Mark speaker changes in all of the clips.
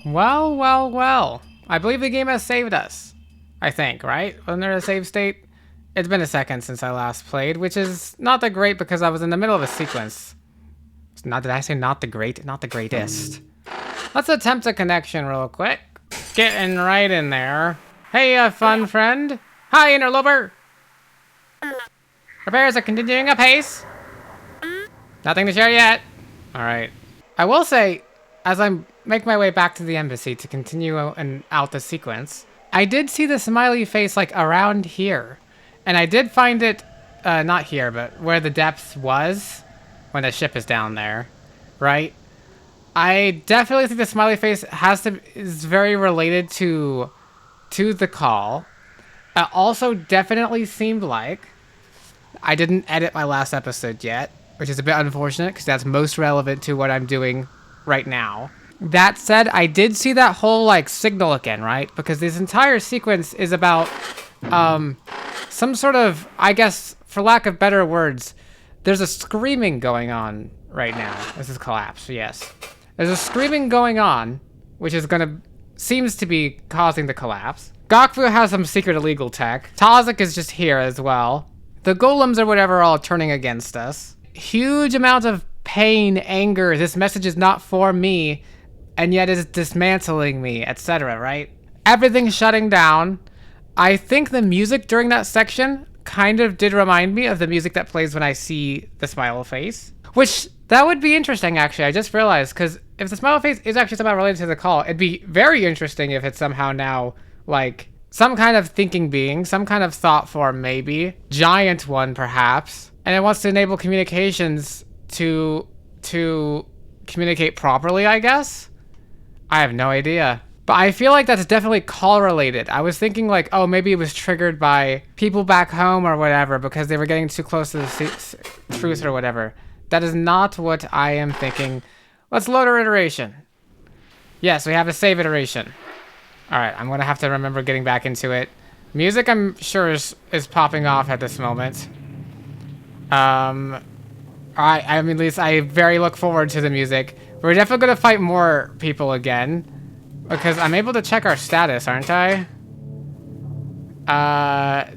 Speaker 1: Well, well, well. I believe the game has saved us. I think, right? Wasn't there a save state? It's been a second since I last played, which is not that great because I was in the middle of a sequence. Did I say not the great? Not the greatest. Let's attempt a connection real quick. Getting right in there. Hey, fun friend. Hi, interloper. Repairs are continuing apace. Nothing to share yet. All right. I will say, as I make my way back to the embassy to continue out the sequence, I did see the smiley face like around here. And I did find it, not here, but where the depth was when the ship is down there, right? I definitely think the smiley face is very related to the call. It also definitely seemed like I didn't edit my last episode yet, which is a bit unfortunate because that's most relevant to what I'm doing right now. That said, I did see that whole like signal again, right? Because this entire sequence is about some sort of, I guess, for lack of better words, there's a screaming going on right now. This is collapse, yes. There's a screaming going on, which is seems to be causing the collapse. Gokfu has some secret illegal tech. Tazik is just here as well. The golems or whatever are all turning against us. Huge amounts of pain, anger. This message is not for me, and yet it's dismantling me, etc., right? Everything's shutting down. I think the music during that section kind of did remind me of the music that plays when I see the smile face. Which, that would be interesting, actually. I just realized, because if the smile face is actually somehow related to the call, it'd be very interesting if it's somehow now, like, some kind of thinking being, some kind of thought form, maybe. Giant one, perhaps. And it wants to enable communications to communicate properly, I guess? I have no idea. But I feel like that's definitely call related. I was thinking like, oh, maybe it was triggered by people back home or whatever because they were getting too close to the truth or whatever. That is not what I am thinking. Let's load our iteration. Yes, we have a save iteration. All right, I'm gonna have to remember getting back into it. Music, I'm sure, is popping off at this moment. I mean, at least I very look forward to the music. We're definitely gonna fight more people again. Because I'm able to check our status, aren't I?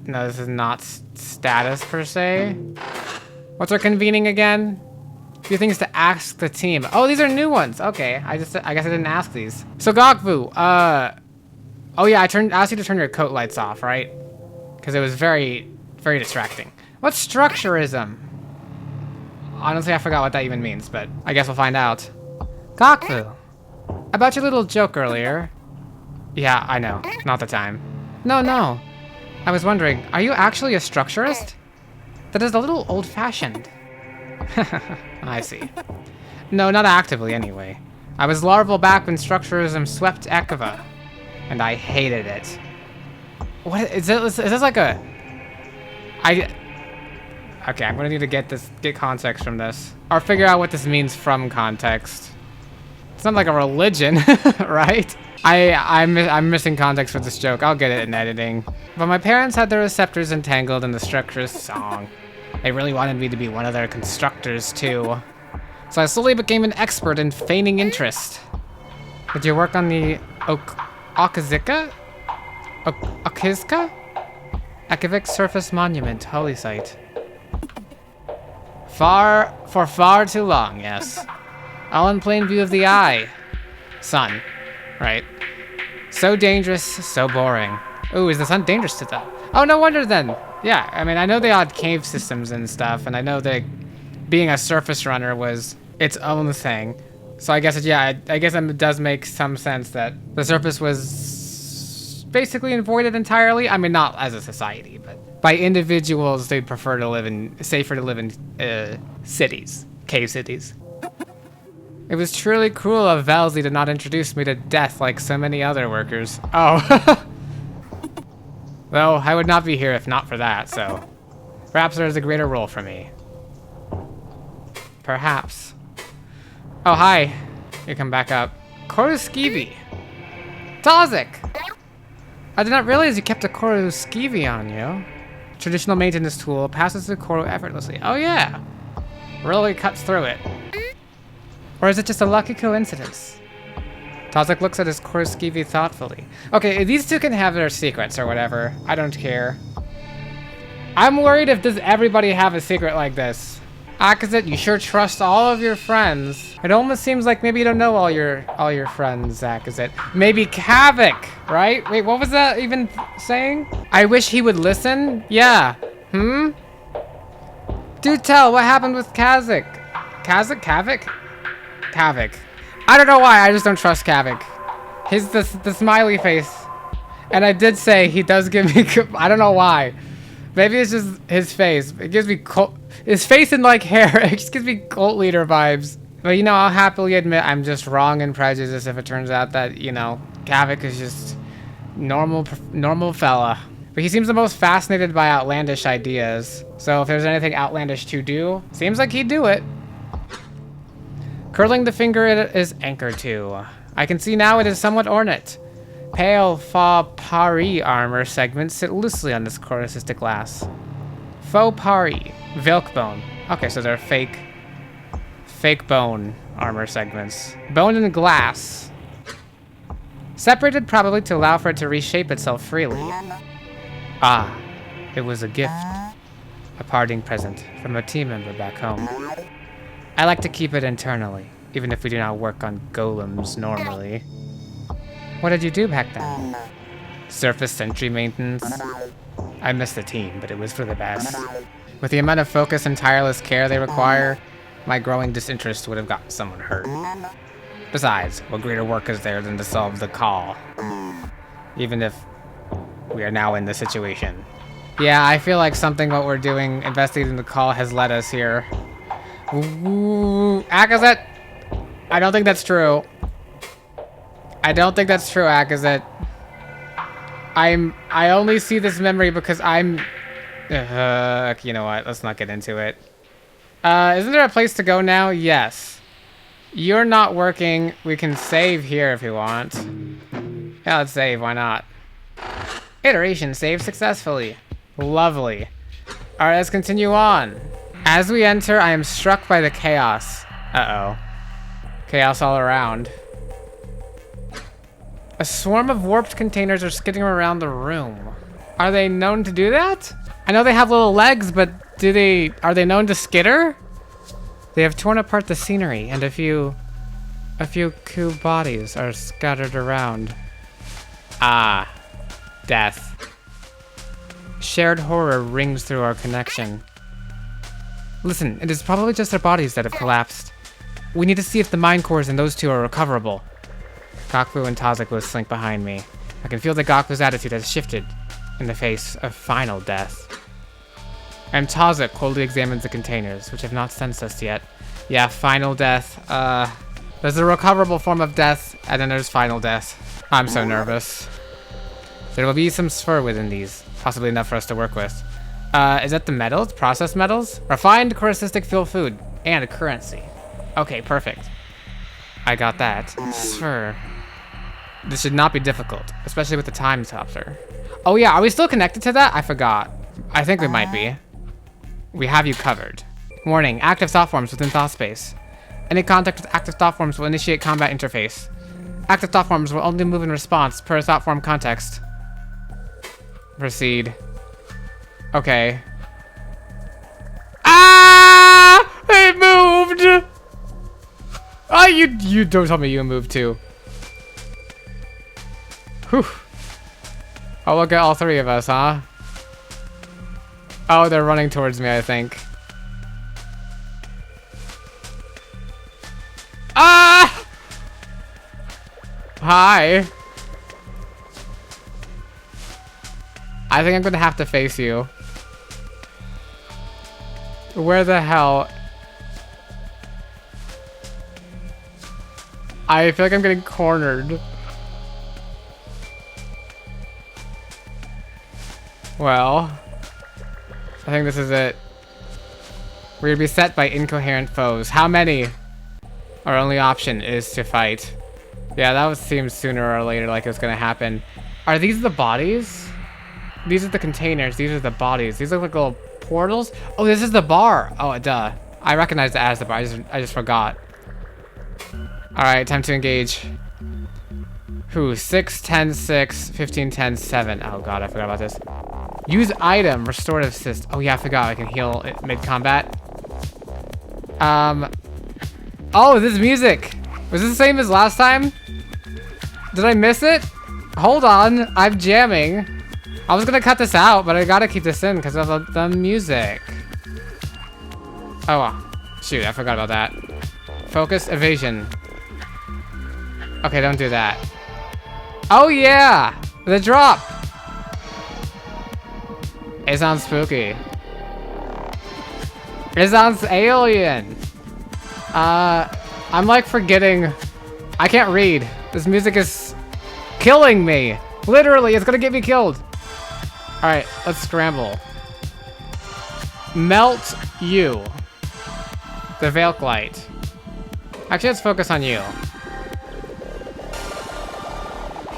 Speaker 1: No, this is not status per se. What's our convening again? A few things to ask the team. Oh, these are new ones. Okay, I guess I didn't ask these. So Gokfu, oh yeah, I asked you to turn your coat lights off, right? Because it was very, very distracting. What's structurism? Honestly, I forgot what that even means, but I guess we'll find out. Gokfu. About your little joke earlier. Yeah, I know. Not the time. No. I was wondering, are you actually a structurist? That is a little old-fashioned. I see. No, not actively, anyway. I was larval back when structuralism swept Ekava, and I hated it. What is this like a... Okay, I'm gonna need to get context from this. Or figure out what this means from context. It's not like a religion, right? I'm missing context for this joke. I'll get it in editing. But my parents had their receptors entangled in the structurist song. They really wanted me to be one of their constructors, too. So I slowly became an expert in feigning interest. Did you work on the Okazika? Okizka? Akivik Surface Monument, holy site. For far too long, yes. All in plain view of the eye. Sun. Right. So dangerous, so boring. Ooh, is the sun dangerous to them? Oh, no wonder then. Yeah, I mean, I know the odd cave systems and stuff, and I know that being a surface runner was its own thing. So I guess, I guess it does make some sense that the surface was basically avoided entirely. I mean, not as a society, but by individuals, they'd prefer to live safer to live in cities, cave cities. It was truly cruel of Valsey to not introduce me to death like so many other workers. Oh. Well, I would not be here if not for that, so... Perhaps there's a greater role for me. Perhaps. Oh, hi. You come back up. Corru.observer. Tazik! I did not realize you kept a corru.observer on you. Traditional maintenance tool passes through corru effortlessly. Oh yeah! Really cuts through it. Or is it just a lucky coincidence? Tazak looks at his Korskivi thoughtfully. Okay, these two can have their secrets or whatever. I don't care. I'm worried if does everybody have a secret like this. Akazit, you sure trust all of your friends. It almost seems like maybe you don't know all your friends, Akazit. Maybe Kavik, right? Wait, what was that even saying? I wish he would listen? Yeah. Do tell, what happened with Kavik? Kavik? I don't know why, I just don't trust Kavik. The smiley face. And I did say he does give me, I don't know why. Maybe it's just his face. It gives me his face and like hair. It just gives me cult leader vibes. But you know, I'll happily admit I'm just wrong and prejudiced if it turns out that, you know, Kavik is just normal fella. But he seems the most fascinated by outlandish ideas. So if there's anything outlandish to do, seems like he'd do it. Curling the finger it is anchored to. I can see now it is somewhat ornate. Pale faux pari armor segments sit loosely on this corusistic glass. Faux pari, Vilk bone. Okay, so they're fake bone armor segments. Bone and glass. Separated probably to allow for it to reshape itself freely. Ah, it was a gift. A parting present from a team member back home. I like to keep it internally, even if we do not work on golems normally. What did you do back then? Surface sentry maintenance. I miss the team, but it was for the best. With the amount of focus and tireless care they require, my growing disinterest would have gotten someone hurt. Besides, what greater work is there than to solve the call? Even if we are now in this situation. Yeah, I feel like something what we're doing, investigating the call, has led us here. Ooh, Akazit! I don't think that's true. I don't think that's true, Akazit. I only see this memory because I'm... you know what? Let's not get into it. Isn't there a place to go now? Yes. You're not working. We can save here if you want. Yeah, let's save. Why not? Iteration saved successfully. Lovely. Alright, let's continue on. As we enter, I am struck by the chaos. Uh-oh. Chaos all around. A swarm of warped containers are skidding around the room. Are they known to do that? I know they have little legs, but are they known to skitter? They have torn apart the scenery, and a few cool bodies are scattered around. Ah, death. Shared horror rings through our connection. Listen, it is probably just their bodies that have collapsed. We need to see if the mind cores in those two are recoverable. Gakbu and Tazak will slink behind me. I can feel that Gakbu's attitude has shifted in the face of final death. And Tazak coldly examines the containers, which have not sensed us yet. Yeah, final death. There's a recoverable form of death, and then there's final death. I'm so nervous. There will be some sphere within these, possibly enough for us to work with. Is that the metals? Processed metals? Refined corusistic fuel food, and a currency. Okay, perfect. I got that. Sphere. This should not be difficult, especially with the time topper. Oh yeah, are we still connected to that? I forgot. I think we might be. We have you covered. Warning, active thought forms within thought space. Any contact with active thought forms will initiate combat interface. Active thought forms will only move in response per thought form context. Proceed. Okay. Ah! It moved! Ah, you don't tell me you moved too. Whew. Oh, look at all three of us, huh? Oh, they're running towards me, I think. Ah! Hi. I think I'm gonna have to face you. Where the hell? I feel like I'm getting cornered. Well, I think this is it. We're gonna be set by incoherent foes. How many? Our only option is to fight. Yeah, that would seem sooner or later like it was gonna happen. Are these the bodies? These are the containers. These are the bodies. These look like little portals. Oh, this is the bar. Oh, duh. I recognize that as the bar. I just forgot. All right, time to engage. Who? 6, 10, 6, 15, 10, 7. Oh god, I forgot about this. Use item, restorative assist. Oh yeah, I forgot I can heal it mid-combat. Oh, this is music. Was this the same as last time? Did I miss it? Hold on, I'm jamming. I was gonna cut this out, but I gotta keep this in because of the music. Oh, shoot, I forgot about that. Focus, evasion. Okay, don't do that. Oh yeah, the drop. It sounds spooky. It sounds alien. I'm like forgetting. I can't read. This music is killing me. Literally, it's gonna get me killed. All right, let's scramble. Melt you. The Veilk Light. Actually, let's focus on you.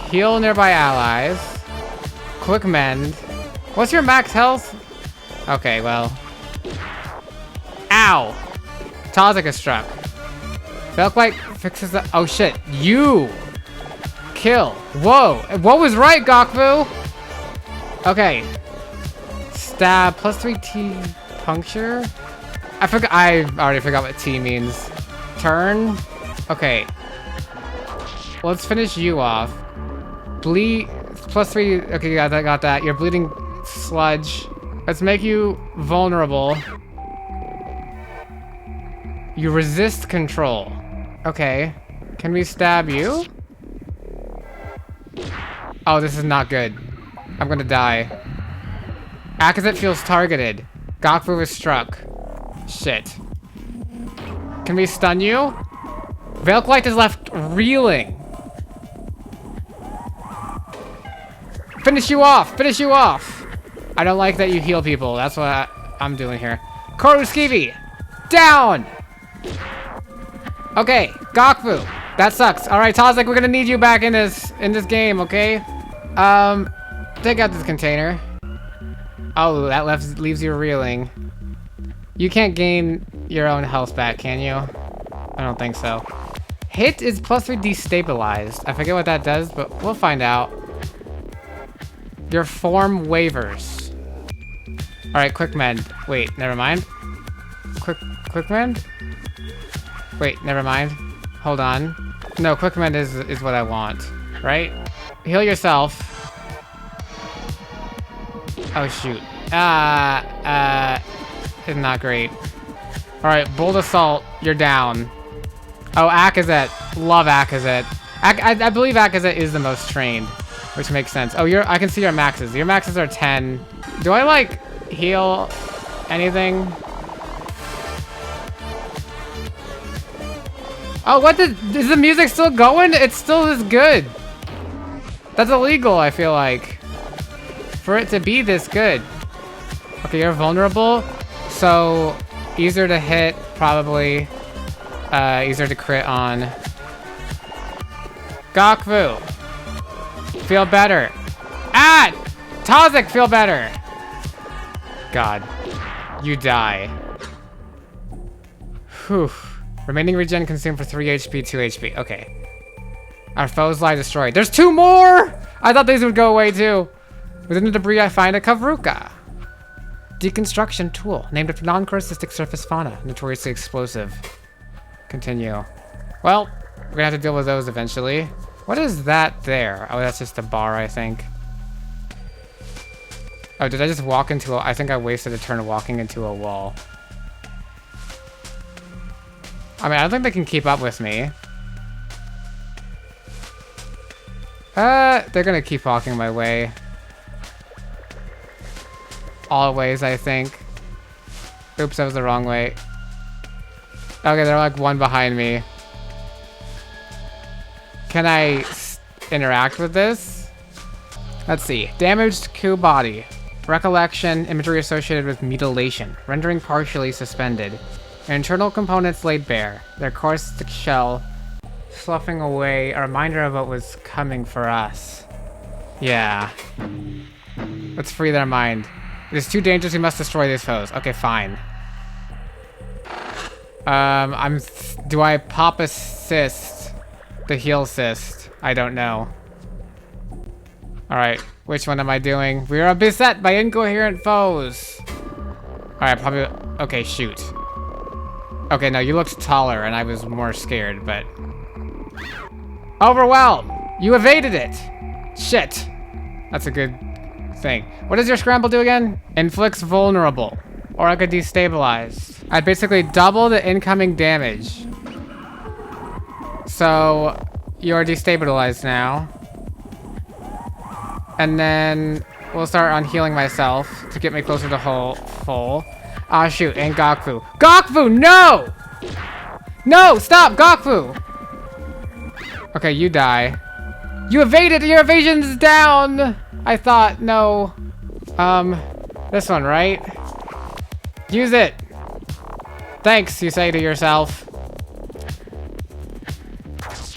Speaker 1: Heal nearby allies. Quick mend. What's your max health? Okay, well. Ow! Tazik is struck. Veilk Light fixes the. Oh shit! You kill. Whoa! What was right, Gokfu? Okay. Stab +3 T puncture. I forgot. I already forgot what T means. Turn. Okay. Let's finish you off. Bleed +3. Okay, got that. You're bleeding sludge. Let's make you vulnerable. You resist control. Okay. Can we stab you? Oh, this is not good. I'm gonna die. Akazet feels targeted. Gokfu is struck. Shit. Can we stun you? Veilk Light is left reeling. Finish you off! Finish you off! I don't like that you heal people. That's what I'm doing here. Corru down! Okay, Gokfu. That sucks. Alright, Tazik, we're gonna need you back in this game, okay? Take out this container. Oh, that leaves you reeling. You can't gain your own health back, can you? I don't think so. Hit is +3 destabilized. I forget what that does, but we'll find out. Your form wavers. Alright, quick mend. Wait, never mind. Quick mend? Wait, never mind. Hold on. No, quick mend is what I want. Right? Heal yourself. Oh shoot. It's not great. Alright, bold assault, you're down. Oh, Akazet. Love Akazet. I believe Akazet is the most trained, which makes sense. Oh, I can see your maxes. Your maxes are 10. Do I like heal anything? Oh, is the music still going? It's still this good. That's illegal, I feel like. For it to be this good. Okay, you're vulnerable. So, easier to hit, probably. Easier to crit on. Gokfu. Feel better. Ah! Tazik, feel better. God. You die. Whew. Remaining regen consumed for 3 HP, 2 HP. Okay. Our foes lie destroyed. There's 2 more! I thought these would go away too. Within the debris, I find a Kavruka. Deconstruction tool. Named after non-coruscistic surface fauna. Notoriously explosive. Continue. Well, we're gonna have to deal with those eventually. What is that there? Oh, that's just a bar, I think. Oh, did I just walk into a... I think I wasted a turn walking into a wall. I mean, I don't think they can keep up with me. They're gonna keep walking my way. Always, I think. Oops, that was the wrong way. Okay, they're like one behind me. Can I interact with this? Let's see. Damaged Ku body. Recollection, imagery associated with mutilation. Rendering partially suspended. Internal components laid bare. Their caustic shell sloughing away. A reminder of what was coming for us. Yeah. Let's free their mind. It is too dangerous, we must destroy these foes. Okay, fine. Do I pop assist? The heal assist? I don't know. Alright, which one am I doing? We are beset by incoherent foes. Alright, probably... Okay, shoot. Okay, no, you looked taller and I was more scared, but... Overwhelm! You evaded it! Shit. That's a good thing. What does your scramble do again? Inflicts vulnerable. Or I could destabilize. I'd basically double the incoming damage. So, you're destabilized now. And then we'll start on healing myself to get me closer to full. Ah, shoot, and Gokfu. Gokfu, no! No, stop, Gokfu! Okay, you die. You evaded, your evasion's down! I thought, no. This one, right? Use it. Thanks, you say to yourself.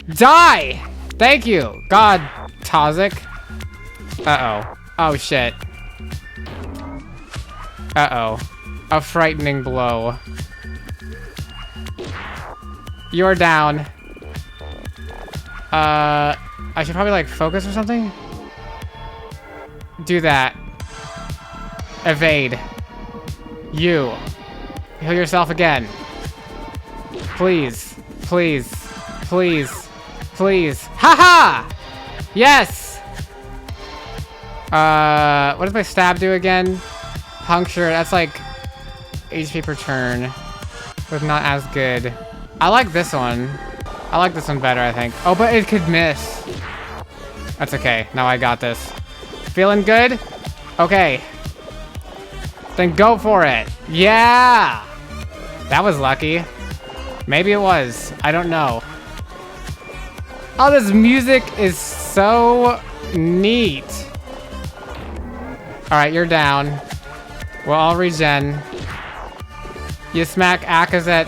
Speaker 1: Die! Thank you. God, Tazik. Uh-oh. Oh, shit. Uh-oh. A frightening blow. You're down. I should probably, like, focus or something? Do that. Evade. You. Heal yourself again. Please. Please. Please. Please. Haha! Yes! What does my stab do again? Puncture, that's like HP per turn. But not as good. I like this one. I like this one better, I think. Oh, but it could miss. That's okay. Now I got this. Feeling good? Okay. Then go for it. Yeah! That was lucky. Maybe it was. I don't know. Oh, this music is so neat. Alright, you're down. We'll all regen. You smack Akazet.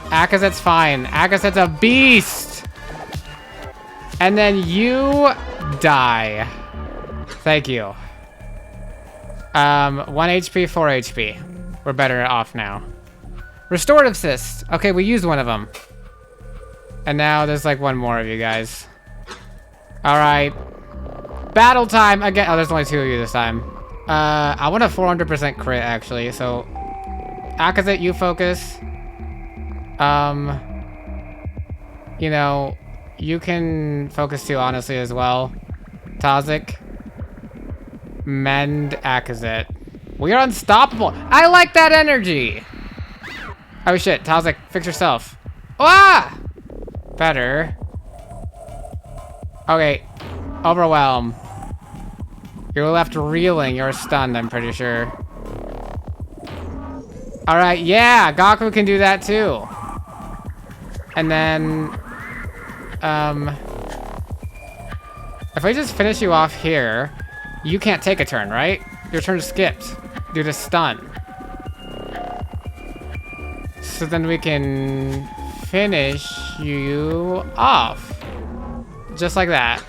Speaker 1: Akazet's fine. Akazet's a beast! And then you die. Thank you. 1 HP, 4 HP. We're better off now. Restorative Cyst. Okay, we used one of them. And now there's like one more of you guys. Alright. Battle time again. Oh, there's only 2 of you this time. I want a 400% crit actually, so Akazet, you focus. You know, you can focus too, honestly, as well. Tazik. Mend Akazet. We are unstoppable. I like that energy. Oh shit, Tazik, fix yourself. Ah! Better. Okay, overwhelm. You're left reeling. You're stunned, I'm pretty sure. Alright, yeah, Gaku can do that too. And then, if I just finish you off here, you can't take a turn, right? Your turn skipped due to stun. So then we can finish you off. Just like that.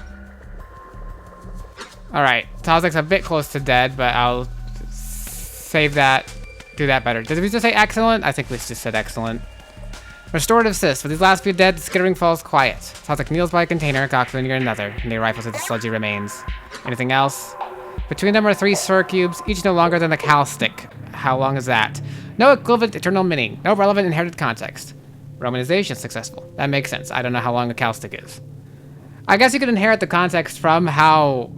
Speaker 1: Alright, Tazik's a bit close to dead, but I'll save that, do that better. Did we just say excellent? I think we just said excellent. Restorative Cyst. For these last few dead, the skittering falls quiet. Tazik kneels by a container, Gaku near another, and they rifles at the sludgy remains. Anything else? Between them are 3 sphere cubes, each no longer than a cal stick. How long is that? No equivalent eternal meaning. No relevant inherited context. Romanization successful. That makes sense. I don't know how long a cal stick is. I guess you could inherit the context from how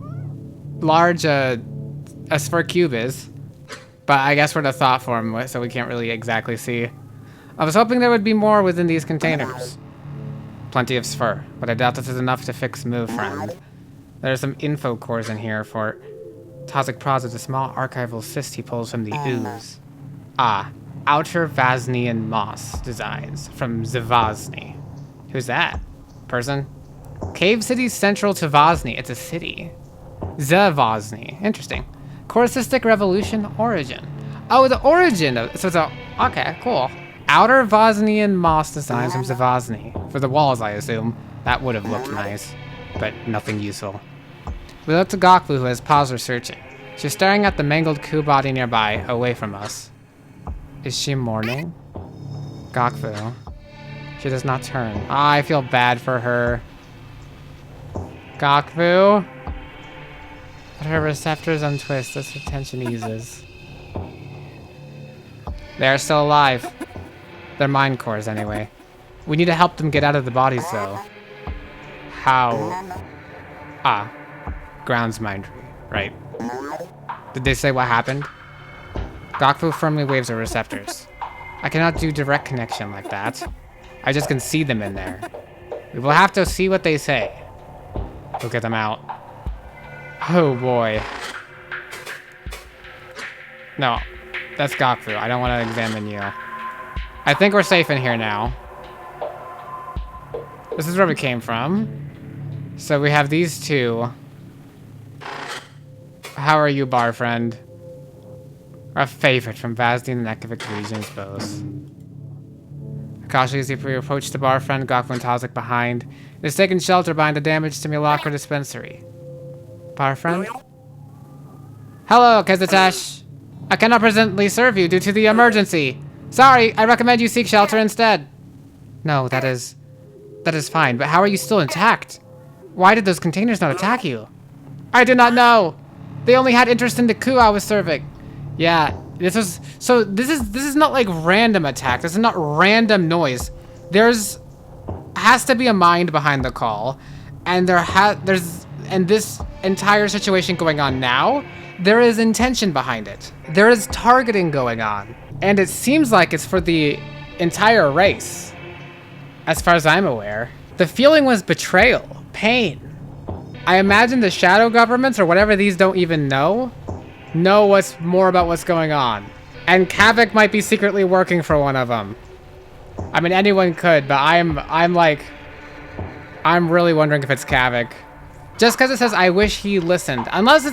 Speaker 1: large a sphere cube is, but I guess we're the thought form, so we can't really exactly see. I was hoping there would be more within these containers. Plenty of sphere, but I doubt this is enough to fix move, friend. There are some info cores in here for Tazik posits a small archival cyst he pulls from the ooze. Ah, Outer Vaznian Moss designs from Zavazny. Who's that? Person? Cave City central to Vazny. It's a city. Zavazny. Interesting. Corsistic Revolution origin. Oh, the origin of, so it's a, okay, cool. Outer Vaznian Moss designs from Zavazny. For the walls, I assume. That would have looked nice, but nothing useful. We look to Gokfu, who has paused her searching. She's staring at the mangled Ku body nearby, away from us. Is she mourning? Gokfu. She does not turn. Ah, I feel bad for her. Gokfu? Let her receptors untwist as her tension eases. They are still alive. They're mind cores anyway. We need to help them get out of the bodies though. How? Ah. Grounds mind tree. Right. Did they say what happened? Gokfu firmly waves her receptors. I cannot do direct connection like that. I just can see them in there. We will have to see what they say. We'll get them out. Oh boy. No, that's Gokfu. I don't want to examine you. I think we're safe in here now. This is where we came from. So we have these two. How are you, bar friend? Our favorite from Vazdian and Ekavik regions both. Cautiously, as we approach the bar friend, Gokfu and Tazik behind. It has taken shelter behind the damaged simulacra dispensary. Bar friend? Hello, Kezatash. I cannot presently serve you due to the emergency. Sorry, I recommend you seek shelter instead. No, that is fine, but how are you still intact? Why did those containers not attack you? I do not know. They only had interest in the coup I was serving. Yeah, this is not like random attack. This is not random noise. Has to be a mind behind the call, and and this entire situation going on now, there is intention behind it. There is targeting going on, and it seems like it's for the entire race. As far as I'm aware, the feeling was betrayal, pain. I imagine the shadow governments or whatever these don't even know what's more about what's going on. And Kavik might be secretly working for one of them. I mean, anyone could, but I'm really wondering if it's Kavik. Just because it says, I wish he listened. Unless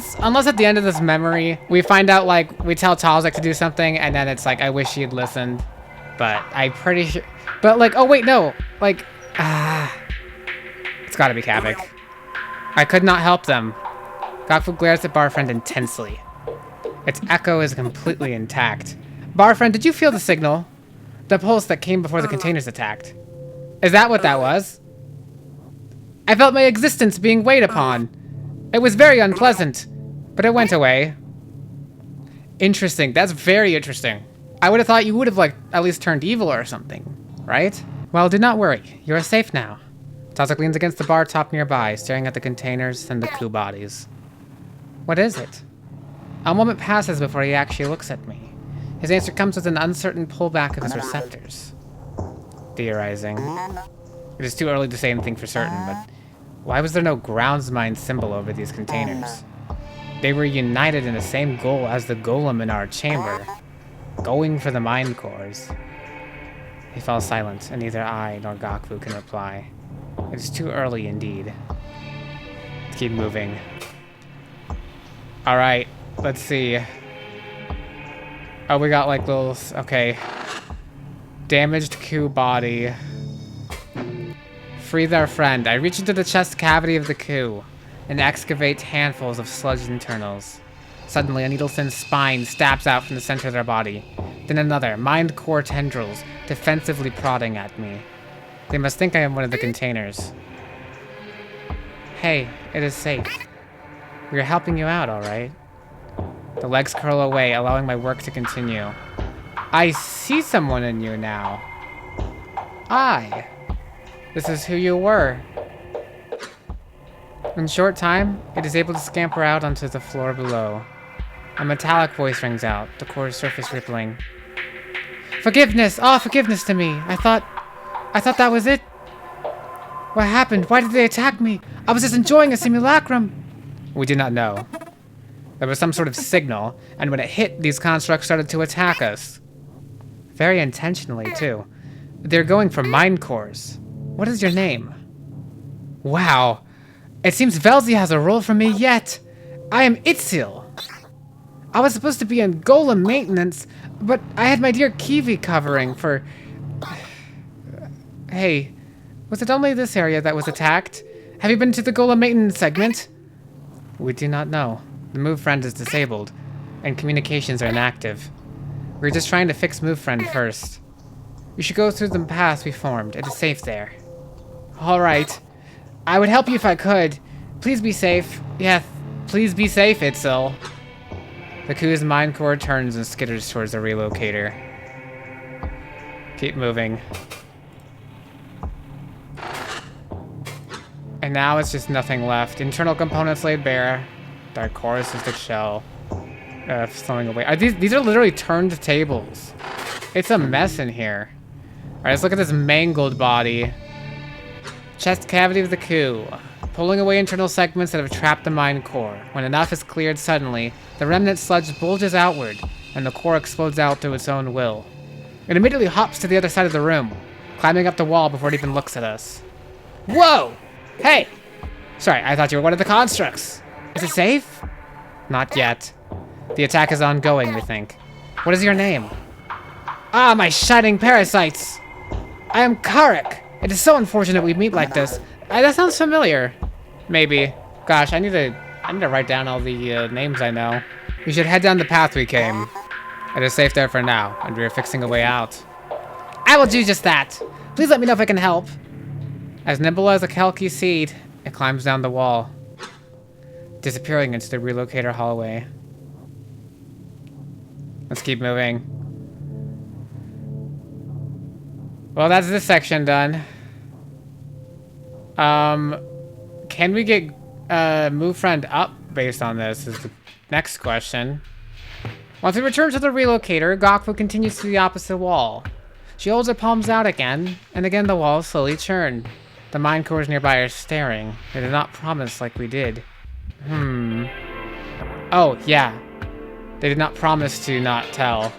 Speaker 1: at the end of this memory, we find out, like, we tell Tazik to do something, and then it's like, I wish he had listened. But I'm pretty sure, but like, oh wait, no. Like, it's gotta be Kavik. I could not help them. Gokfu glares at Barfriend intensely. Its echo is completely intact. Barfriend, did you feel the signal? The pulse that came before the containers attacked. Is that what that was? I felt my existence being weighed upon. It was very unpleasant, but it went away. Interesting, that's very interesting. I would have thought you would have, like, at least turned evil or something, right? Well, do not worry, you are safe now. Tazik leans against the bar top nearby, staring at the containers and the coup bodies. What is it? A moment passes before he actually looks at me. His answer comes with an uncertain pullback of his receptors. Theorizing. It is too early to say anything for certain, but why was there no grounds mind symbol over these containers? They were united in the same goal as the golem in our chamber. Going for the mind cores. He fell silent, and neither I nor Gokfu can reply. It is too early indeed. Let's keep moving. Alright, let's see. Oh, we got like little... Okay. Damaged coup body. Free their friend. I reach into the chest cavity of the coup and excavate handfuls of sludged internals. Suddenly, a needle-thin spine stabs out from the center of their body. Then another, mind core tendrils, defensively prodding at me. They must think I am one of the containers. Hey, it is safe. We are helping you out, alright? The legs curl away, allowing my work to continue. I see someone in you now. This is who you were. In short time, it is able to scamper out onto the floor below. A metallic voice rings out, the core's surface rippling. Forgiveness! Oh, forgiveness to me! I thought that was it. What happened? Why did they attack me? I was just enjoying a simulacrum. We did not know. There was some sort of signal, and when it hit, these constructs started to attack us. Very intentionally, too. They're going for mind cores. What is your name? Wow. It seems Velzi has a role for me yet. I am Itzil. I was supposed to be in golem maintenance, but I had my dear Kiwi covering for... Hey, was it only this area that was attacked? Have you been to the golem maintenance segment? We do not know. The move friend is disabled, and communications are inactive. We're just trying to fix move friend first. You should go through the path we formed. It is safe there. Alright. I would help you if I could. Please be safe. Yeah, Please be safe, Itzel. The Ku's mind core turns and skitters towards the relocator. Keep moving. And now it's just nothing left. Internal components laid bare. Dark core, cystic shell. Throwing away. These are literally turned tables. It's a mess in here. Alright, let's look at this mangled body. Chest cavity of the Ku. Pulling away internal segments that have trapped the mind core. When enough is cleared suddenly, the remnant sludge bulges outward, and the core explodes out to its own will. It immediately hops to the other side of the room, climbing up the wall before it even looks at us. Whoa! Hey! Sorry, I thought you were one of the constructs. Is it safe? Not yet. The attack is ongoing, we think. What is your name? Ah, my shining parasites! I am Karek. It is so unfortunate we meet like this. That sounds familiar. Maybe. Gosh, I need to write down all the names I know. We should head down the path we came. It is safe there for now, and we are fixing a way out. I will do just that. Please let me know if I can help. As nimble as a Kelki seed, it climbs down the wall, disappearing into the relocator hallway. Let's keep moving. Well, that's this section done. Can we get move friend up based on this is the next question. Once we return to the relocator, Gokfu continues to the opposite wall. She holds her palms out again, and again the walls slowly churn. The mind cores nearby are staring. They did not promise like we did. Oh, yeah. They did not promise to not tell.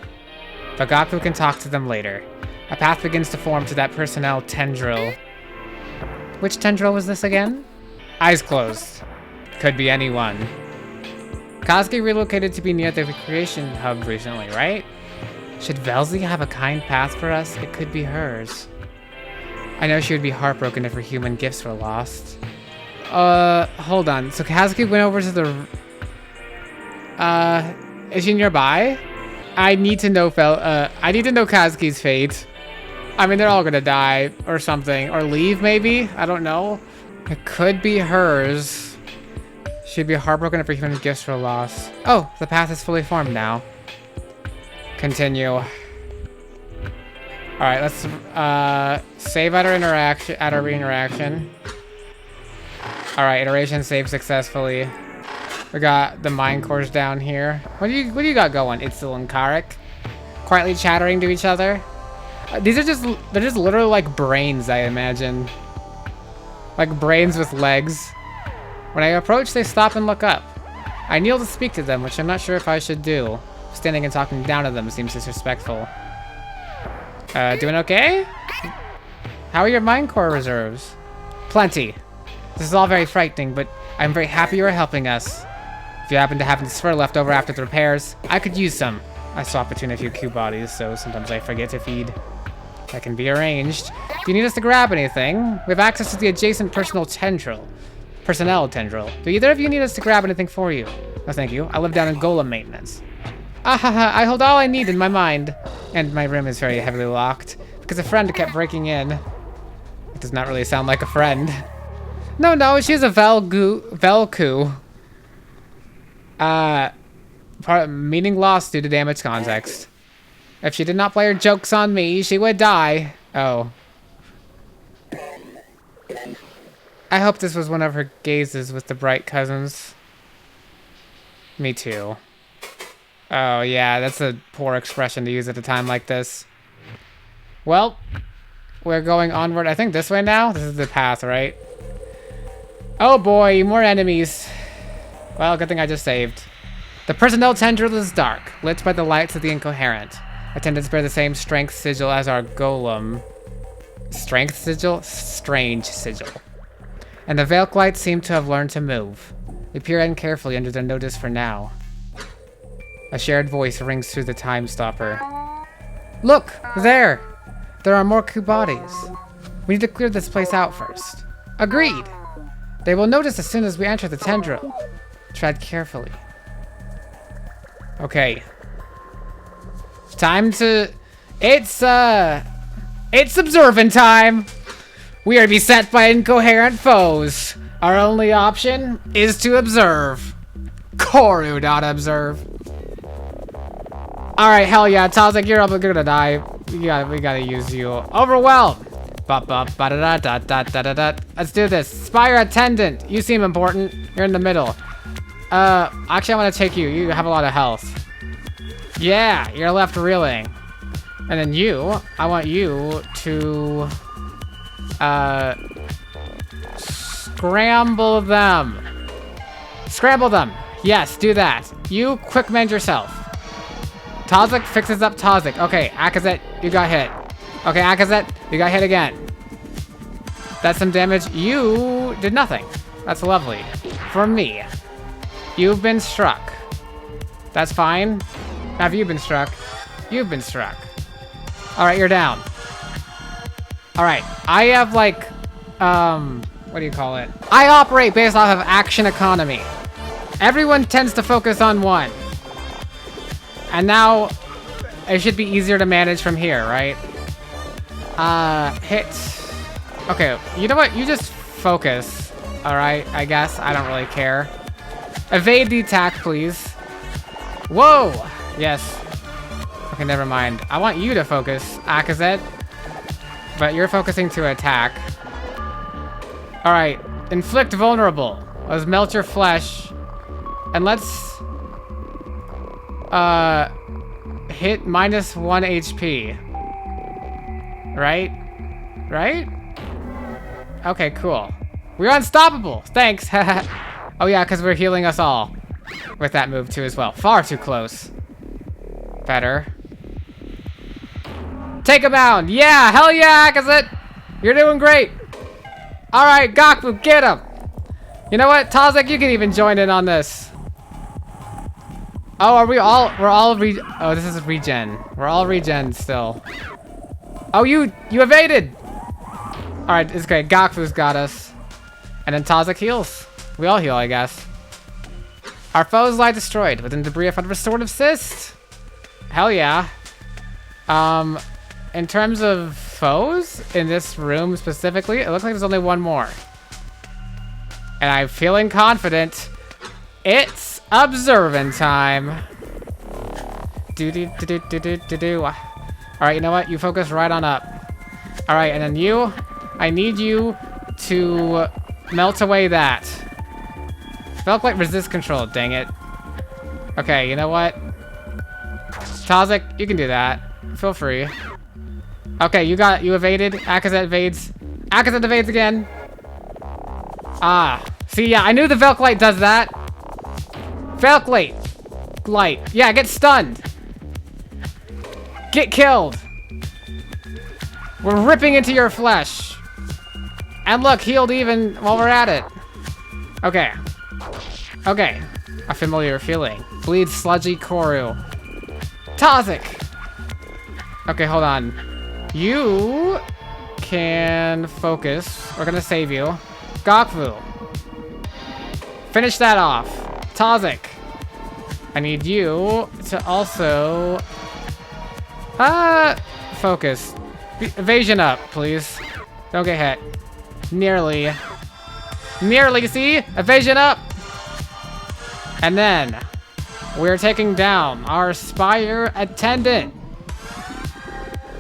Speaker 1: But Gokfu can talk to them later. A path begins to form to that personnel tendril. Which tendril was this again? Eyes closed. Could be anyone. Kazuki relocated to be near the recreation hub recently, right? Should Velzy have a kind path for us? It could be hers. I know she would be heartbroken if her human gifts were lost. Hold on. So Kazuki went over to the... is she nearby? I need to know Kazuki's fate. I mean, they're all gonna die or something. Or leave, maybe? I don't know. It could be hers. She'd be heartbroken if her human gifts were lost. Oh, the path is fully formed now. Continue. Alright, let's save at our re-interaction. Alright, iteration saved successfully. We got the mind cores down here. What do you got going, Itzel and Karek? Quietly chattering to each other. They're just literally like brains, I imagine. Like brains with legs. When I approach, they stop and look up. I kneel to speak to them, which I'm not sure if I should do. Standing and talking down to them seems disrespectful. Doing okay? How are your mind core reserves? Plenty. This is all very frightening, but I'm very happy you are helping us. If you happen to have any spur left over after the repairs, I could use some. I swap between a few Q bodies, so sometimes I forget to feed. That can be arranged. If you need us to grab anything, we have access to the adjacent personnel tendril. Do either of you need us to grab anything for you? No, thank you. I live down in Golem maintenance. I hold all I need in my mind. And my room is very heavily locked, because a friend kept breaking in. It does not really sound like a friend. No, she's a Velku. Meaning lost due to damaged context. If she did not play her jokes on me, she would die. Oh. I hope this was one of her gazes with the bright cousins. Me too. Oh yeah, that's a poor expression to use at a time like this. Well, we're going onward. I think this way now? This is the path, right? Oh boy, more enemies. Well, good thing I just saved. The personnel tendril is dark, lit by the lights of the incoherent. Attendants bear the same strength sigil as our golem. Strength sigil? Strange sigil. And the Velk lights seem to have learned to move. We peer in carefully under their notice for now. A shared voice rings through the time stopper. Look! There! There are more Q bodies. We need to clear this place out first. Agreed! They will notice as soon as we enter the tendril. Tread carefully. Okay. Time to... It's observin time! We are beset by incoherent foes. Our only option is to observe. corru.observer. Alright, hell yeah, Tazek, you're gonna die. We gotta use you. Overwhelm! Let's do this. Spire attendant. You seem important. You're in the middle. Actually, I want to take you. You have a lot of health. Yeah, you're left reeling. And then you, I want you to scramble them. Scramble them. Yes, do that. You quick mend yourself. Tazek fixes up Tazek. Okay, Akazet, you got hit. Okay, Akazet, you got hit again. That's some damage. You did nothing. That's lovely. For me. You've been struck. That's fine. Have you been struck? You've been struck. Alright, you're down. Alright, I have like, what do you call it? I operate based off of action economy. Everyone tends to focus on one. And now, it should be easier to manage from here, right? Hit. Okay, you know what? You just focus. Alright, I guess. I don't really care. Evade the attack, please. Whoa! Yes. Okay, never mind. I want you to focus, Akazet. But you're focusing to attack. Alright, inflict vulnerable. Let's melt your flesh. And let's... hit -1 HP. Right? Right? Okay, cool. We're unstoppable! Thanks! Oh yeah, because we're healing us all. With that move too as well. Far too close. Better. Take him down! Yeah! Hell yeah, Akazet! You're doing great! Alright, Gakbu, get him! You know what? Tazek, you can even join in on this. Oh, are we all... Oh, this is regen. We're all regen still. Oh, you evaded! Alright, it's great. Gakfu's got us. And then Tazek heals. We all heal, I guess. Our foes lie destroyed within debris of restorative cyst. Hell yeah. In terms of foes in this room specifically, it looks like there's only one more. And I'm feeling confident. It's observin time. Alright, you know what? You focus right on up. Alright, and then you, I need you to melt away that. Felt like resist control, dang it. Okay, you know what? Tazek, you can do that. Feel free. Okay, you evaded. Akazet evades. Akazet evades again. Ah. See, yeah, I knew the Velklite does that. Velklite. Light. Yeah, get stunned. Get killed. We're ripping into your flesh. And look, healed even while we're at it. Okay. Okay. A familiar feeling. Bleed sludgy Corru. Tazek! Okay, hold on. You can focus. We're gonna save you. Gakvu. Finish that off. Tazek. I need you to also... focus. Evasion up, please. Don't get hit. Nearly. Nearly, see? Evasion up! And then, we're taking down our Spire attendant.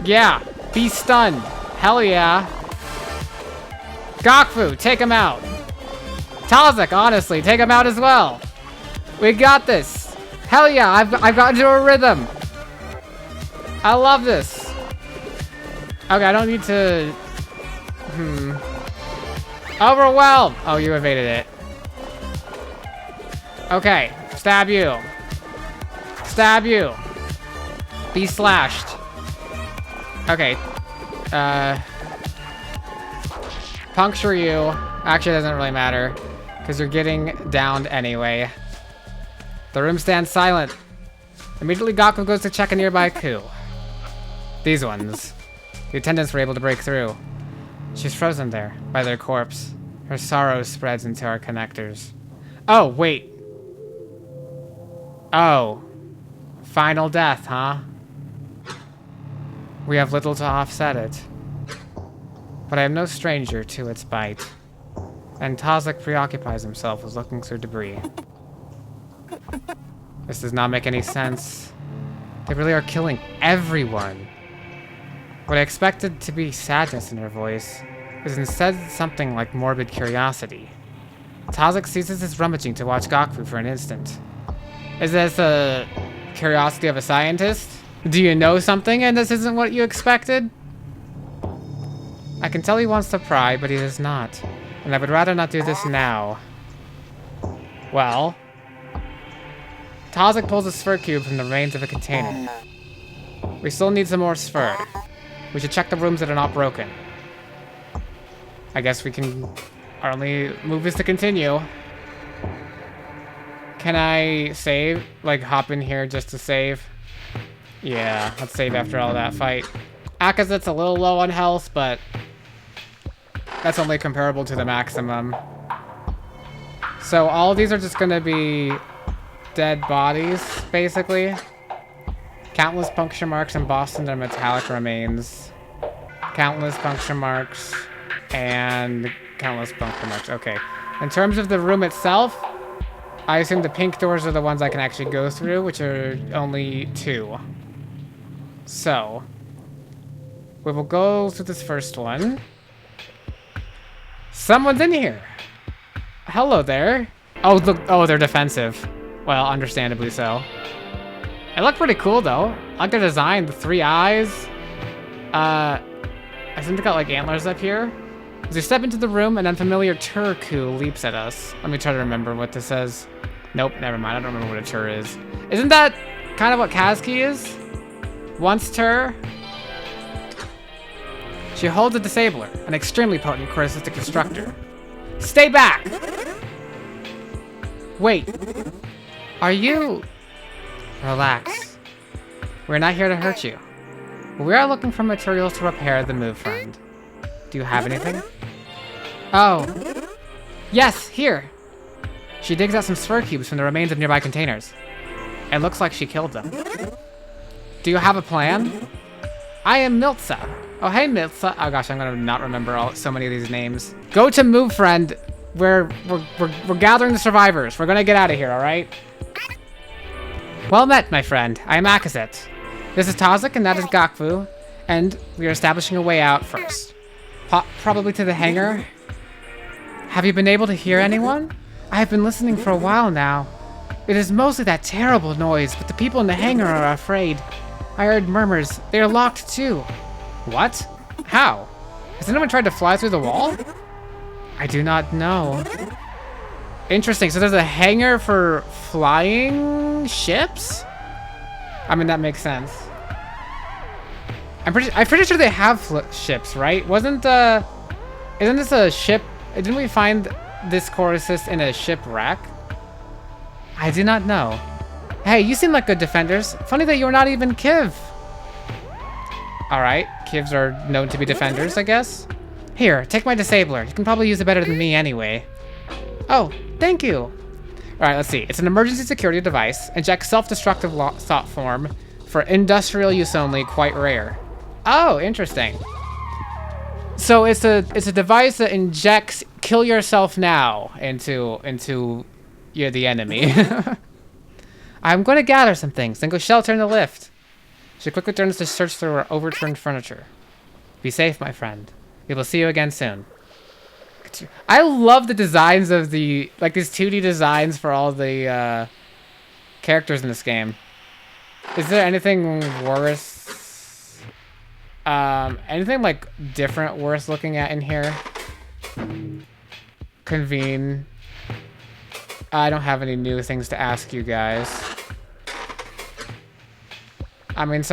Speaker 1: Yeah, be stunned. Hell yeah. Gakfu, take him out. Tazek, honestly, take him out as well. We got this. Hell yeah, I've gotten into a rhythm. I love this. Okay, I don't need to... Overwhelm! Oh, you evaded it. Okay, stab you. Stab you. Be slashed. Okay. Puncture you. Actually, it doesn't really matter. Because you're getting downed anyway. The room stands silent. Immediately, Gaku goes to check a nearby coup. These ones. The attendants were able to break through. She's frozen there, by their corpse. Her sorrow spreads into our connectors. Oh, wait. Oh. Final death, huh? We have little to offset it. But I am no stranger to its bite. And Tazek preoccupies himself with looking through debris. This does not make any sense. They really are killing everyone. What I expected to be sadness in her voice is instead something like morbid curiosity. Tazik ceases his rummaging to watch Gakfu for an instant. Is this a curiosity of a scientist? Do you know something and this isn't what you expected? I can tell he wants to pry, but he does not. And I would rather not do this now. Well... Tazik pulls a sphere cube from the remains of a container. We still need some more sphere. We should check the rooms that are not broken. I guess we can... Our only move is to continue. Can I save? Like, hop in here just to save? Yeah, let's save after all that fight. Akazet's a little low on health, but... that's only comparable to the maximum. So all of these are just gonna be... dead bodies, basically. Countless puncture marks embossed in their metallic remains. Countless puncture marks. And countless puncture marks. Okay. In terms of the room itself, I assume the pink doors are the ones I can actually go through, which are only 2. So, we will go through this first one. Someone's in here! Hello there. Oh, look. Oh, they're defensive. Well, understandably so. It looked pretty cool, though. I like the design, the 3 eyes. I think they got, like, antlers up here. As we step into the room, an unfamiliar Turku leaps at us. Let me try to remember what this says. Nope, never mind. I don't remember what a Tur is. Isn't that kind of what Kazki is? Once Tur. She holds a disabler, an extremely potent cortisistic destructor. Stay back! Wait. Are you... Relax. We're not here to hurt you. We are looking for materials to repair the move friend. Do you have anything? Oh. Yes, here. She digs out some sphere cubes from the remains of nearby containers. It looks like she killed them. Do you have a plan? I am Miltza. Oh, hey, Miltza. Oh gosh, I'm gonna not remember so many of these names. Go to move friend. We're gathering the survivors. We're gonna get out of here, alright? Well met, my friend. I am Akazet. This is Tazik and that is Gakfu, and we are establishing a way out first. Probably to the hangar. Have you been able to hear anyone? I have been listening for a while now. It is mostly that terrible noise, but the people in the hangar are afraid. I heard murmurs. They are locked too. What? How? Has anyone tried to fly through the wall? I do not know. Interesting, so there's a hangar for flying ships? I mean, that makes sense. I'm pretty sure they have ships, right? Isn't this a ship? Didn't we find this Coruscant in a shipwreck? I do not know. Hey, you seem like good defenders. Funny that you're not even Kiv. Alright, Kivs are known to be defenders, I guess. Here, take my disabler. You can probably use it better than me anyway. Oh, thank you. Alright, let's see. It's an emergency security device. Injects self-destructive thought form. For industrial use only, quite rare. Oh, interesting. So it's a device that injects kill yourself now into you're the enemy. I'm going to gather some things, then go shelter in the lift. She quickly turns to search through her overturned furniture. Be safe, my friend. We will see you again soon. I love the designs of these 2D designs for all the characters in this game. Is there anything worth, anything like different worth looking at in here? Convene. I don't have any new things to ask you guys. I mean,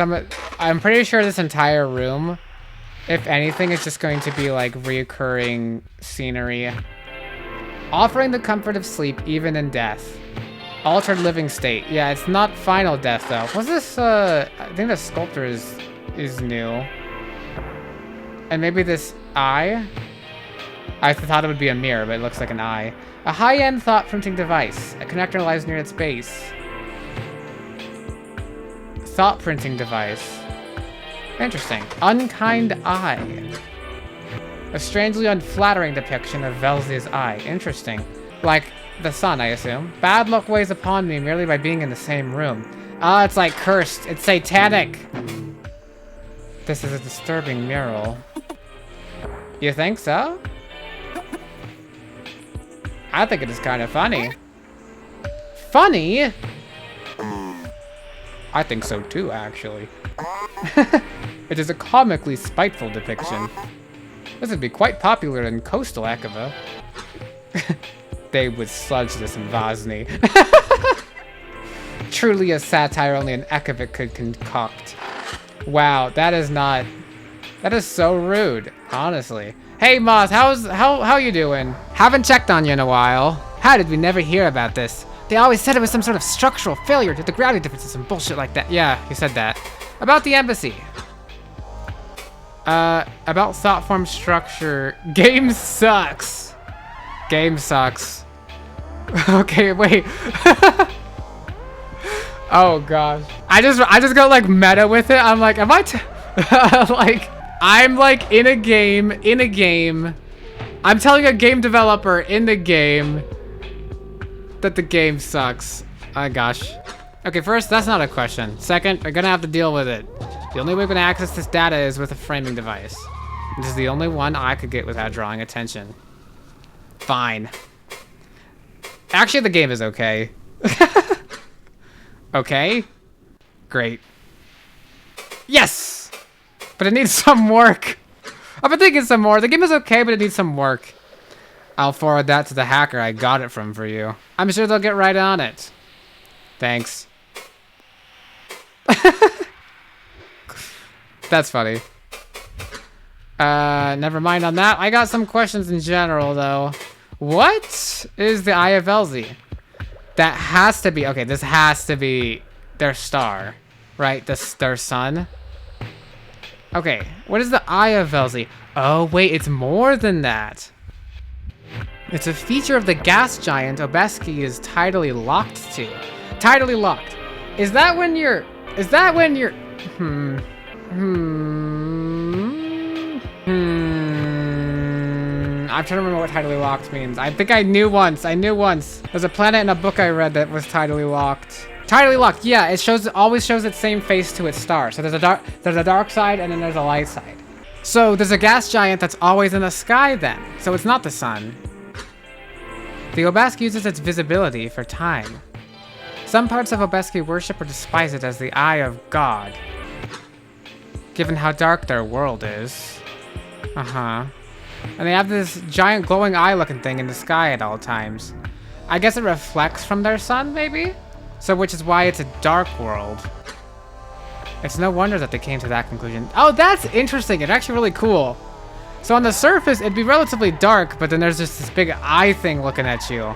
Speaker 1: I'm pretty sure this entire room, if anything, is just going to be like reoccurring scenery. Offering the comfort of sleep even in death. Altered living state. Yeah, it's not final death though. Was this, I think the sculptor is new. And maybe this eye? I thought it would be a mirror, but it looks like an eye. A high-end thought printing device. A connector lies near its base. Thought printing device. Interesting. Unkind eye. A strangely unflattering depiction of Velzia's eye. Interesting. Like, the sun, I assume. Bad luck weighs upon me merely by being in the same room. Ah, it's like cursed. It's satanic. This is a disturbing mural. You think so? I think it is kind of funny. Funny? I think so too, actually. It is a comically spiteful depiction. This would be quite popular in coastal Ekava. They would sludge this in Vosny. Truly a satire only an Ekava could concoct. Wow, that is so rude, honestly. Hey Moth, how you doing? Haven't checked on you in a while. How did we never hear about this? They always said it was some sort of structural failure due to gravity differences and bullshit like that. Yeah, you said that. About the embassy. About thought form structure. Game sucks. Game sucks. Okay, wait. Oh gosh. I just got like meta with it. I'm like, am I like, I'm like in a game. I'm telling a game developer in the game that the game sucks. Oh gosh. Okay, first, that's not a question. Second, we're gonna have to deal with it. The only way we're gonna access this data is with a framing device. This is the only one I could get without drawing attention. Fine. Actually, the game is okay. Okay? Great. Yes! But it needs some work. I've been thinking some more. The game is okay, but it needs some work. I'll forward that to the hacker I got it from for you. I'm sure they'll get right on it. Thanks. That's funny. Never mind on that. I got some questions in general, though. What is the Eye of Elzy? That has to be... Okay, this has to be their star, right? Their sun. Okay, what is the Eye of Elzy? Oh, wait, it's more than that. It's a feature of the gas giant Obeski is tidally locked to. Tidally locked. Is that when you're... I'm trying to remember what tidally locked means. I think I knew once. There's a planet in a book I read that was tidally locked. Tidally locked, yeah. It always shows its same face to its star. So there's a dark side and then there's a light side. So there's a gas giant that's always in the sky then. So it's not the sun. The Obeski uses its visibility for time. Some parts of Obeski worship or despise it as the eye of God, given how dark their world is. Uh-huh. And they have this giant glowing eye looking thing in the sky at all times. I guess it reflects from their sun, maybe? So which is why it's a dark world. It's no wonder that they came to that conclusion. Oh, that's interesting. It's actually really cool. So on the surface, it'd be relatively dark, but then there's just this big eye thing looking at you.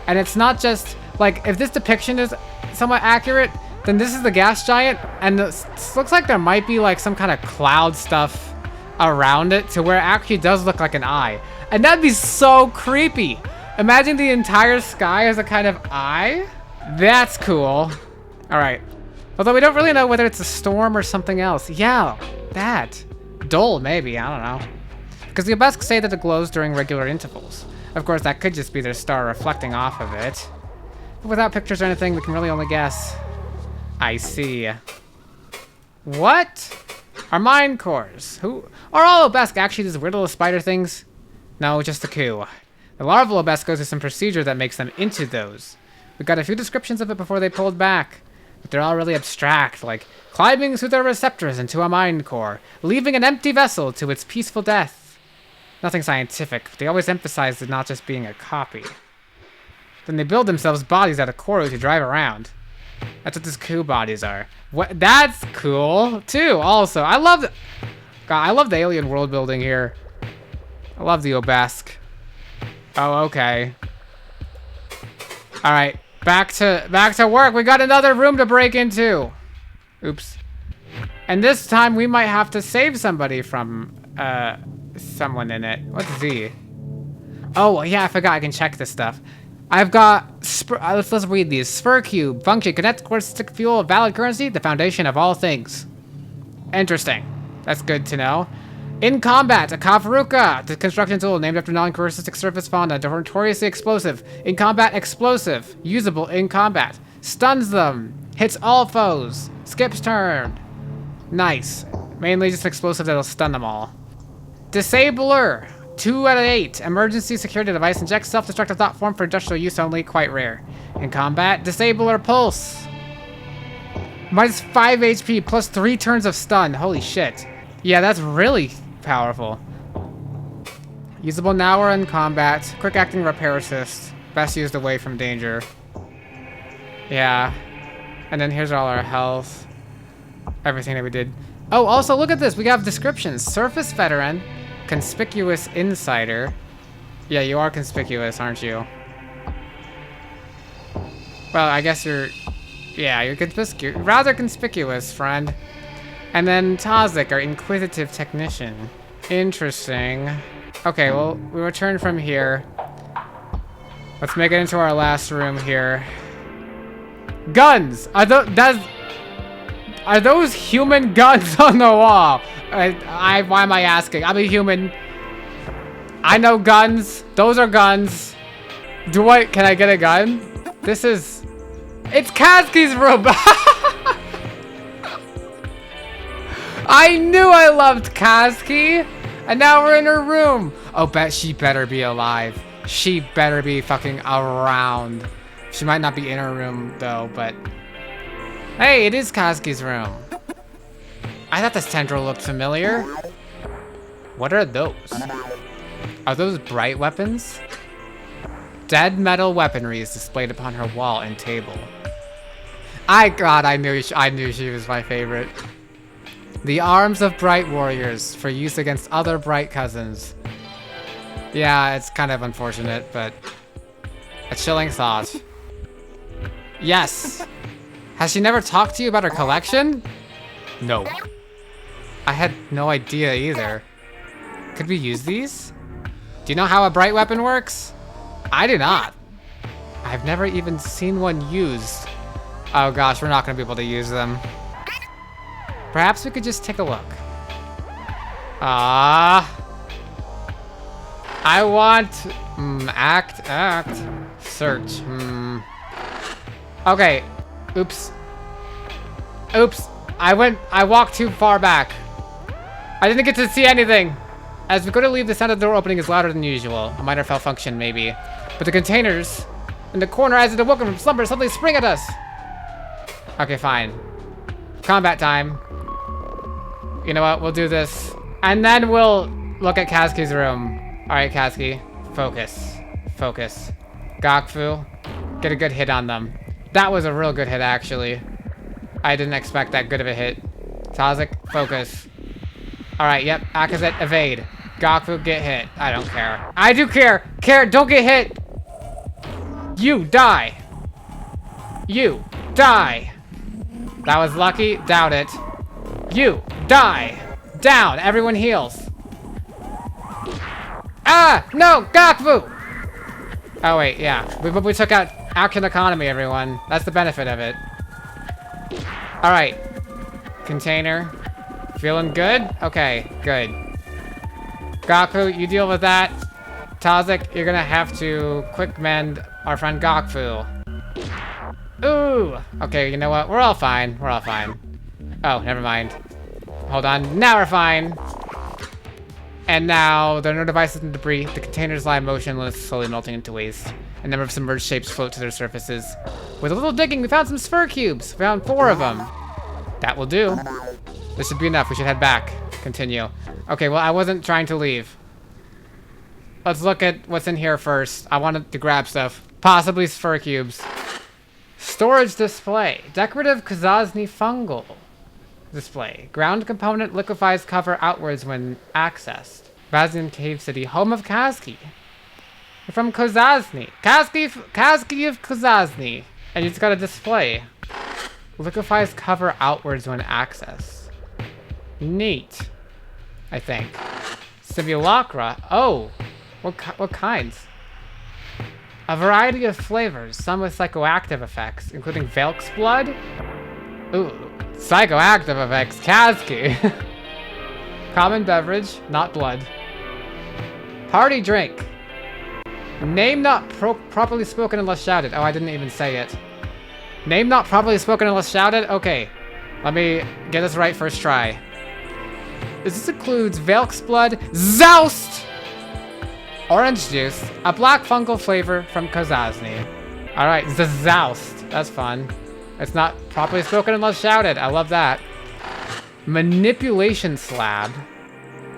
Speaker 1: And it's not just, like, if this depiction is somewhat accurate, then this is the gas giant, and this looks like there might be, like, some kind of cloud stuff around it to where it actually does look like an eye. And that'd be so creepy. Imagine the entire sky as a kind of eye. That's cool. All right. Although we don't really know whether it's a storm or something else. Yeah, that. Dole, maybe. I don't know. Because the Obesks say that it glows during regular intervals. Of course, that could just be their star reflecting off of it. But without pictures or anything, we can really only guess. I see. What? Are mind cores? Who? Are all Obesk actually these weird little spider things? No, just the coup. The larval Obesk goes through some procedure that makes them into those. We got a few descriptions of it before they pulled back. But they're all really abstract, like climbing through their receptors into a mind core, leaving an empty vessel to its peaceful death. Nothing scientific. They always emphasize it not just being a copy. Then they build themselves bodies out of corru to drive around. That's what these coup bodies are. What? That's cool too. Also, I love the alien world building here. I love the Obesk. Oh, okay. All right, back to work. We got another room to break into. Oops. And this time we might have to save somebody from someone in it. What's Z? Oh yeah, I forgot I can check this stuff. I've got let's read these. Spur cube, function, connect, core, stick, fuel, valid currency, the foundation of all things. Interesting. That's good to know. In combat, a Kavaruka, the construction tool named after non-corrosive surface fauna, notoriously explosive. In combat, explosive, usable in combat. Stuns them, hits all foes, skips turn. Nice. Mainly just explosive that'll stun them all. Disabler, 2 out of 8. Emergency security device, injects self-destructive thought form for industrial use only, quite rare. In combat, Disabler pulse. Minus 5 HP plus 3 turns of stun. Holy shit. Yeah, that's really powerful. Usable now or in combat. Quick acting repair assist. Best used away from danger. Yeah. And then here's all our health. Everything that we did. Oh, also look at this. We have descriptions. Surface veteran. Conspicuous insider. Yeah, you are conspicuous, aren't you? Well, I guess you're... Yeah, you're rather conspicuous, friend. And then Tazik, our inquisitive technician. Interesting. Okay, well, we return from here. Let's make it into our last room here. Guns! Are those human guns on the wall? Why am I asking? I'm a human. I know guns. Those are guns. Can I get a gun? It's Kazuki's room! I knew I loved Kazuki! And now we're in her room! Oh, she better be alive. She better be fucking around. She might not be in her room, though, but... Hey, it is Kazuki's room. I thought this tendril looked familiar. What are those? Are those bright weapons? Dead metal weaponry is displayed upon her wall and table. God, I knew she was my favorite. The arms of bright warriors for use against other bright cousins. Yeah, it's kind of unfortunate, but a chilling thought. Yes. Has she never talked to you about her collection? No. I had no idea either. Could we use these? Do you know how a bright weapon works? I do not. I've never even seen one used. Oh gosh, we're not gonna be able to use them. Perhaps we could just take a look. I want... act. Search. Okay. Oops. I walked too far back. I didn't get to see anything. As we go to leave, the sound of the door opening is louder than usual. A minor malfunction, maybe. But the containers in the corner, as it awoken from slumber, suddenly spring at us. Okay, fine. Combat time. You know what? We'll do this. And then we'll look at Kazuki's room. Alright, Kazuki. Focus. Focus. Gakfu. Get a good hit on them. That was a real good hit, actually. I didn't expect that good of a hit. Tazik, focus. Alright, yep. Akazet, evade. Gakfu, get hit. I don't care. I do care! Don't get hit! You die! You die! That was lucky? Doubt it. You die! Down! Everyone heals. Ah! No! Gakfu! Oh wait, yeah. We took out action economy, everyone. That's the benefit of it. Alright. Container. Feeling good? Okay, good. Gaku, you deal with that. Tazik, you're gonna have to quick mend our friend Gakfu. Ooh! Okay, you know what? We're all fine. We're all fine. Oh, never mind. Hold on. Now we're fine. And now, there are no devices and debris. The containers lie motionless, slowly melting into waste. A number of submerged shapes float to their surfaces. With a little digging, we found some sphere cubes. We found 4 of them. That will do. This should be enough. We should head back. Continue. Okay, well, I wasn't trying to leave. Let's look at what's in here first. I wanted to grab stuff. Possibly sphere cubes. Storage display. Decorative Kazazny fungal display. Ground component liquefies cover outwards when accessed. Bazian Cave City, home of Kazuki. You're from Kazazny. Kazuki of Kazazny. And it's got a display. Liquefies cover outwards when accessed. Neat. I think. Simulacra. Oh. What kinds? A variety of flavors, some with psychoactive effects, including Velk's blood. Ooh, psychoactive effects, Kazuki. Common beverage, not blood. Party drink. Name not properly spoken unless shouted. Oh, I didn't even say it. Name not properly spoken unless shouted? Okay. Let me get this right first try. This includes Velk's blood, Zoust! Orange juice, a black fungal flavor from Kozazny. Alright, the Zoust. That's fun. It's not properly spoken unless shouted. I love that. Manipulation slab.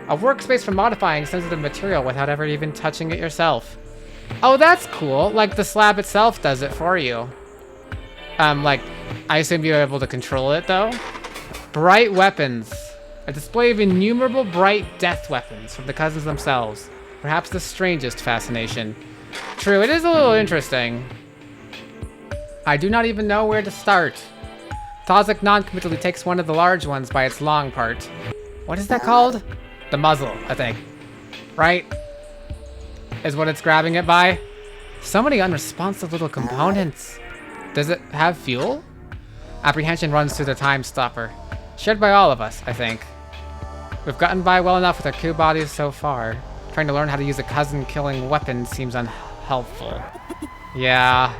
Speaker 1: A workspace for modifying sensitive material without ever even touching it yourself. Oh, that's cool. Like, the slab itself does it for you. Like, I assume you're able to control it, though. Bright weapons. A display of innumerable bright death weapons from the cousins themselves. Perhaps the strangest fascination. True, it is a little interesting. I do not even know where to start. Tazik non-committally takes one of the large ones by its long part. What is that called? The muzzle, I think. Right? Is what it's grabbing it by. So many unresponsive little components. Does it have fuel? Apprehension runs through the time stopper. Shared by all of us, I think. We've gotten by well enough with our coup bodies so far. Trying to learn how to use a cousin-killing weapon seems unhelpful. Yeah.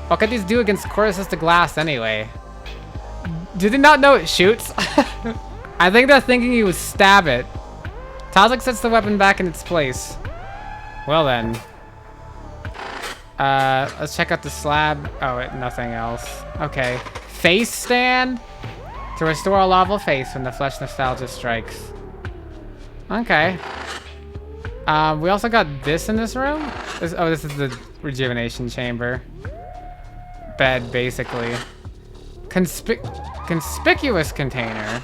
Speaker 1: What could these do against corru.observer glass anyway? Did they not know it shoots? I think they're thinking he would stab it. Tazik sets the weapon back in its place. Well then. Let's check out the slab. Oh, wait, nothing else. Okay. Face stand? To restore a lava face when the flesh nostalgia strikes. Okay. We also got this in this room. This is the rejuvenation chamber. Bed, basically. Conspicuous container.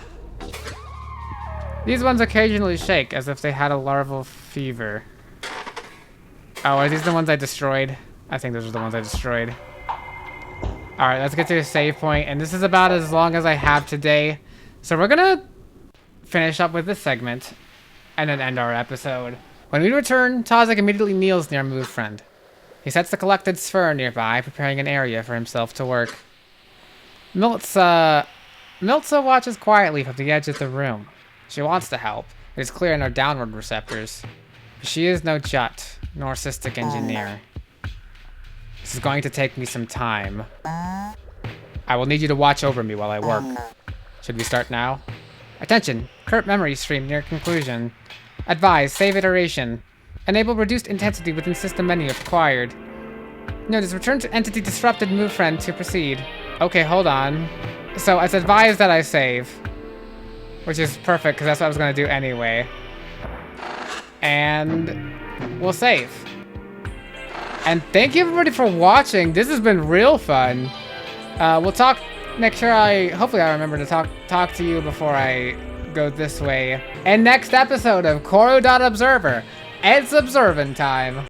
Speaker 1: These ones occasionally shake as if they had a larval fever. Oh, are these the ones I destroyed? I think those are the ones I destroyed. Alright, let's get to a save point, and this is about as long as I have today. So we're gonna finish up with this segment, and then end our episode. When we return, Tazik immediately kneels near a move friend. He sets the collected sphere nearby, preparing an area for himself to work. Miltza watches quietly from the edge of the room. She wants to help. It is clear in her downward receptors. But she is no Jut, nor cystic engineer. This is going to take me some time. I will need you to watch over me while I work. Should we start now? Attention! Current memory stream near conclusion. Advise, save iteration. Enable reduced intensity within system menu if required. Notice return to entity disrupted move friend to proceed. Okay, hold on. So it's advised that I save. Which is perfect, because that's what I was going to do anyway. And we'll save. And thank you everybody for watching. This has been real fun. We'll talk, hopefully I remember to talk to you before I go this way. And next episode of corru.observer. It's observin time.